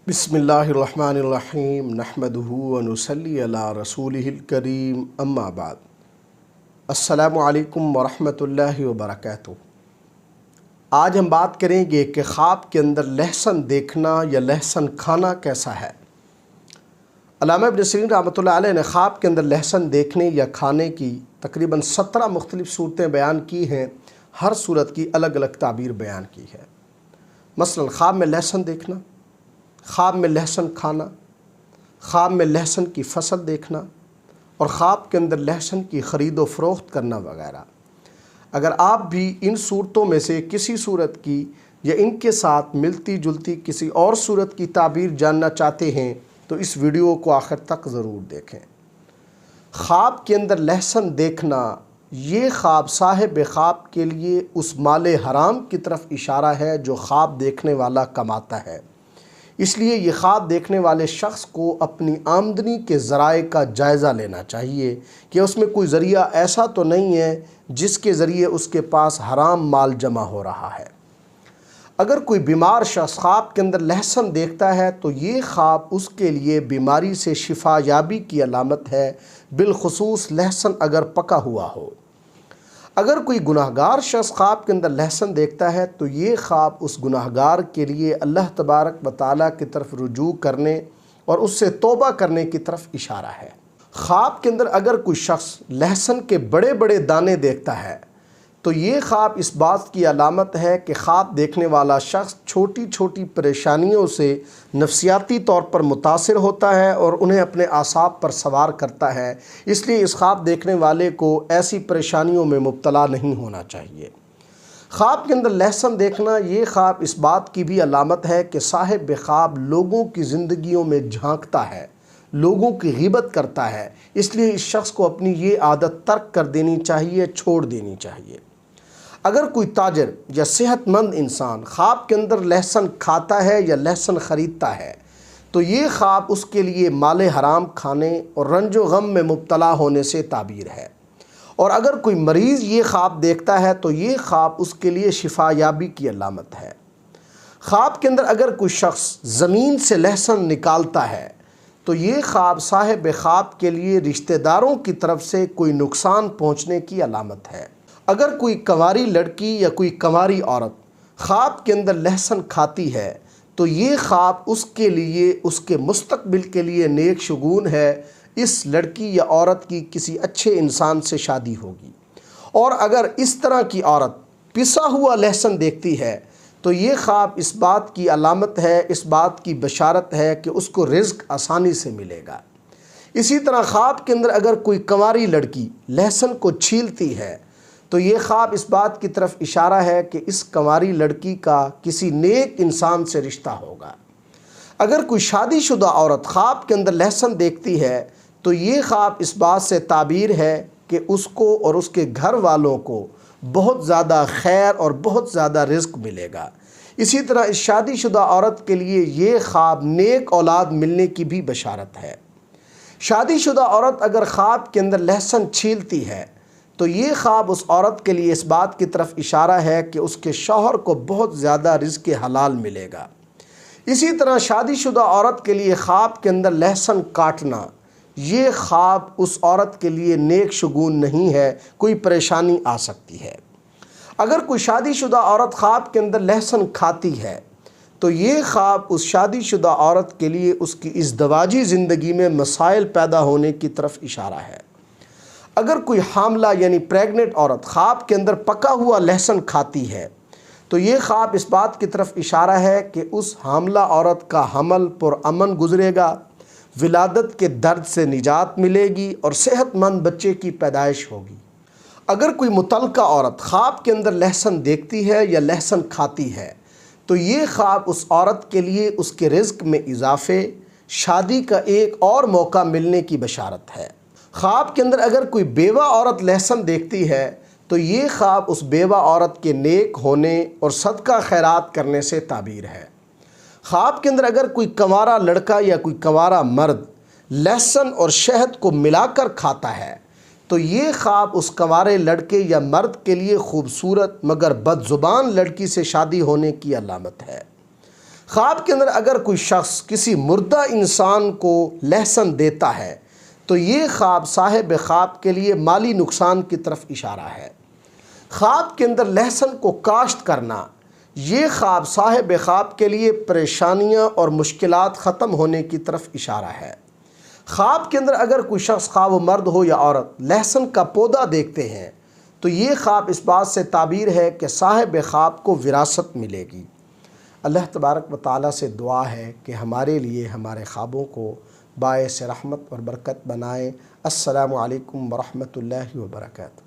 بسم اللہ الرحمن الرحیم نحمدہ ونصلی علی رسولہ الکریم اما بعد السلام علیکم ورحمۃ اللہ وبرکاتہ۔ آج ہم بات کریں گے کہ خواب کے اندر لہسن دیکھنا یا لہسن کھانا کیسا ہے۔ علامہ ابن سیرین رحمۃ اللہ علیہ نے خواب کے اندر لہسن دیکھنے یا کھانے کی تقریباً 17 مختلف صورتیں بیان کی ہیں، ہر صورت کی الگ الگ تعبیر بیان کی ہے۔ مثلاً خواب میں لہسن دیکھنا، خواب میں لہسن کھانا، خواب میں لہسن کی فصل دیکھنا اور خواب کے اندر لہسن کی خرید و فروخت کرنا وغیرہ۔ اگر آپ بھی ان صورتوں میں سے کسی صورت کی یا ان کے ساتھ ملتی جلتی کسی اور صورت کی تعبیر جاننا چاہتے ہیں تو اس ویڈیو کو آخر تک ضرور دیکھیں۔ خواب کے اندر لہسن دیکھنا، یہ خواب صاحب خواب کے لیے اس مال حرام کی طرف اشارہ ہے جو خواب دیکھنے والا کماتا ہے۔ اس لیے یہ خواب دیکھنے والے شخص کو اپنی آمدنی کے ذرائع کا جائزہ لینا چاہیے کہ اس میں کوئی ذریعہ ایسا تو نہیں ہے جس کے ذریعے اس کے پاس حرام مال جمع ہو رہا ہے۔ اگر کوئی بیمار شخص خواب کے اندر لہسن دیکھتا ہے تو یہ خواب اس کے لیے بیماری سے شفا یابی کی علامت ہے، بالخصوص لہسن اگر پکا ہوا ہو۔ اگر کوئی گناہگار شخص خواب کے اندر لہسن دیکھتا ہے تو یہ خواب اس گناہگار کے لیے اللہ تبارک و تعالیٰ کی طرف رجوع کرنے اور اس سے توبہ کرنے کی طرف اشارہ ہے۔ خواب کے اندر اگر کوئی شخص لہسن کے بڑے بڑے دانے دیکھتا ہے تو یہ خواب اس بات کی علامت ہے کہ خواب دیکھنے والا شخص چھوٹی چھوٹی پریشانیوں سے نفسیاتی طور پر متاثر ہوتا ہے اور انہیں اپنے اعصاب پر سوار کرتا ہے، اس لیے اس خواب دیکھنے والے کو ایسی پریشانیوں میں مبتلا نہیں ہونا چاہیے۔ خواب کے اندر لہسن دیکھنا، یہ خواب اس بات کی بھی علامت ہے کہ صاحب خواب لوگوں کی زندگیوں میں جھانکتا ہے، لوگوں کی غیبت کرتا ہے، اس لیے اس شخص کو اپنی یہ عادت ترک کر دینی چاہیے، چھوڑ دینی چاہیے۔ اگر کوئی تاجر یا صحت مند انسان خواب کے اندر لہسن کھاتا ہے یا لہسن خریدتا ہے تو یہ خواب اس کے لیے مال حرام کھانے اور رنج و غم میں مبتلا ہونے سے تعبیر ہے۔ اور اگر کوئی مریض یہ خواب دیکھتا ہے تو یہ خواب اس کے لیے شفا یابی کی علامت ہے۔ خواب کے اندر اگر کوئی شخص زمین سے لہسن نکالتا ہے تو یہ خواب صاحب خواب کے لیے رشتہ داروں کی طرف سے کوئی نقصان پہنچنے کی علامت ہے۔ اگر کوئی کنواری لڑکی یا کوئی کنواری عورت خواب کے اندر لہسن کھاتی ہے تو یہ خواب اس کے لیے، اس کے مستقبل کے لیے نیک شگون ہے، اس لڑکی یا عورت کی کسی اچھے انسان سے شادی ہوگی۔ اور اگر اس طرح کی عورت پسا ہوا لہسن دیکھتی ہے تو یہ خواب اس بات کی علامت ہے، اس بات کی بشارت ہے کہ اس کو رزق آسانی سے ملے گا۔ اسی طرح خواب کے اندر اگر کوئی کنواری لڑکی لہسن کو چھیلتی ہے تو یہ خواب اس بات کی طرف اشارہ ہے کہ اس کنواری لڑکی کا کسی نیک انسان سے رشتہ ہوگا۔ اگر کوئی شادی شدہ عورت خواب کے اندر لہسن دیکھتی ہے تو یہ خواب اس بات سے تعبیر ہے کہ اس کو اور اس کے گھر والوں کو بہت زیادہ خیر اور بہت زیادہ رزق ملے گا۔ اسی طرح اس شادی شدہ عورت کے لیے یہ خواب نیک اولاد ملنے کی بھی بشارت ہے۔ شادی شدہ عورت اگر خواب کے اندر لہسن چھیلتی ہے تو یہ خواب اس عورت کے لیے اس بات کی طرف اشارہ ہے کہ اس کے شوہر کو بہت زیادہ رزق حلال ملے گا۔ اسی طرح شادی شدہ عورت کے لیے خواب کے اندر لہسن کاٹنا، یہ خواب اس عورت کے لیے نیک شگون نہیں ہے، کوئی پریشانی آ سکتی ہے۔ اگر کوئی شادی شدہ عورت خواب کے اندر لہسن کھاتی ہے تو یہ خواب اس شادی شدہ عورت کے لیے اس کی ازدواجی زندگی میں مسائل پیدا ہونے کی طرف اشارہ ہے۔ اگر کوئی حاملہ یعنی پریگننٹ عورت خواب کے اندر پکا ہوا لہسن کھاتی ہے تو یہ خواب اس بات کی طرف اشارہ ہے کہ اس حاملہ عورت کا حمل پرامن گزرے گا، ولادت کے درد سے نجات ملے گی اور صحت مند بچے کی پیدائش ہوگی۔ اگر کوئی مطلقہ عورت خواب کے اندر لہسن دیکھتی ہے یا لہسن کھاتی ہے تو یہ خواب اس عورت کے لیے اس کے رزق میں اضافے، شادی کا ایک اور موقع ملنے کی بشارت ہے۔ خواب کے اندر اگر کوئی بیوہ عورت لہسن دیکھتی ہے تو یہ خواب اس بیوہ عورت کے نیک ہونے اور صدقہ خیرات کرنے سے تعبیر ہے۔ خواب کے اندر اگر کوئی کنوارا لڑکا یا کوئی کنوارا مرد لہسن اور شہد کو ملا کر کھاتا ہے تو یہ خواب اس کنوارے لڑکے یا مرد کے لیے خوبصورت مگر بد زبان لڑکی سے شادی ہونے کی علامت ہے۔ خواب کے اندر اگر کوئی شخص کسی مردہ انسان کو لہسن دیتا ہے تو یہ خواب صاحب خواب کے لیے مالی نقصان کی طرف اشارہ ہے۔ خواب کے اندر لہسن کو کاشت کرنا، یہ خواب صاحب خواب کے لیے پریشانیاں اور مشکلات ختم ہونے کی طرف اشارہ ہے۔ خواب کے اندر اگر کوئی شخص، خواہ وہ مرد ہو یا عورت، لہسن کا پودا دیکھتے ہیں تو یہ خواب اس بات سے تعبیر ہے کہ صاحب خواب کو وراثت ملے گی۔ اللہ تبارک و تعالیٰ سے دعا ہے کہ ہمارے لیے ہمارے خوابوں کو باعث رحمت اور برکت بنائے۔ السلام علیکم ورحمۃ اللہ وبرکاتہ۔